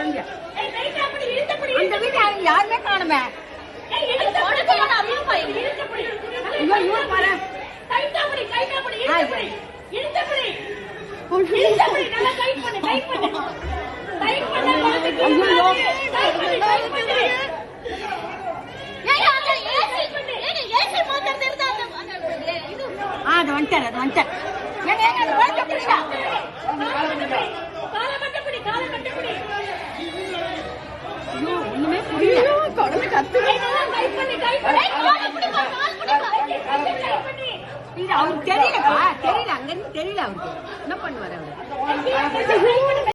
அங்க அந்த வீட்டு யாருமே காணுமே. அது வந்துட்டார் அது வந்துட்டார். ஒண்ணுமே புரியல. குழந்தை கத்து அவருக்கு தெரியலப்பா, தெரியல அங்க இருந்து தெரியல அவருக்கு என்ன பண்ணுவாரு அவரு.